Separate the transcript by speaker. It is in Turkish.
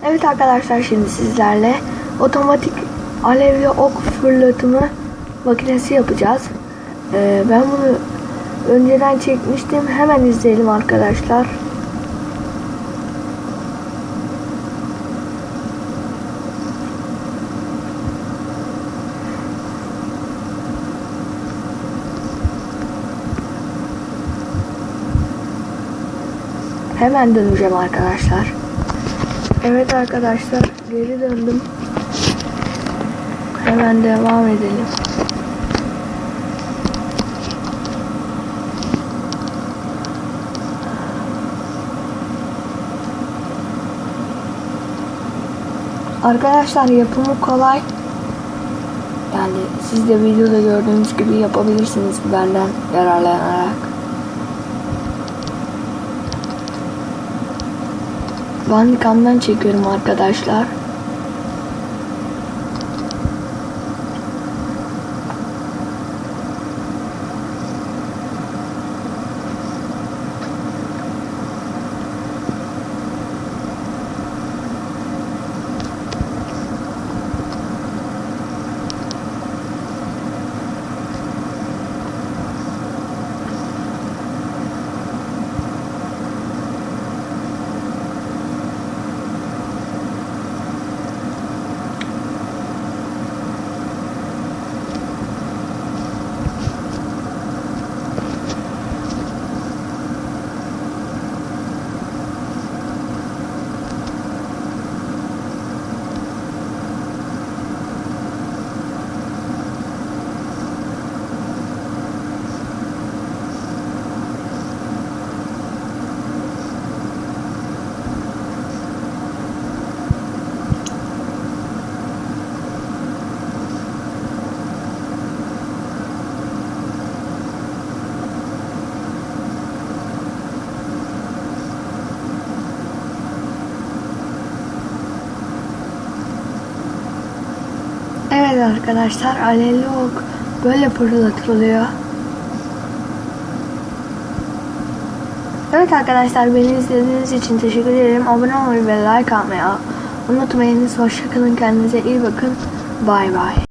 Speaker 1: Evet arkadaşlar, şimdi sizlerle otomatik alevli ok fırlatımı makinesi yapacağız. Ben bunu önceden çekmiştim. Hemen izleyelim arkadaşlar. Hemen döneceğim arkadaşlar. Evet arkadaşlar, geri döndüm. Hemen devam edelim. Arkadaşlar, yapımı kolay. Yani siz de videoda gördüğünüz gibi yapabilirsiniz benden yararlanarak. Bandicam'dan çekiyorum arkadaşlar. Evet arkadaşlar, alevli ok böyle fırlatılıyor. Evet arkadaşlar, beni izlediğiniz için teşekkür ederim. Abone olmayı ve like atmayı unutmayınız. Hoşça kalın, kendinize iyi bakın. Bay bay.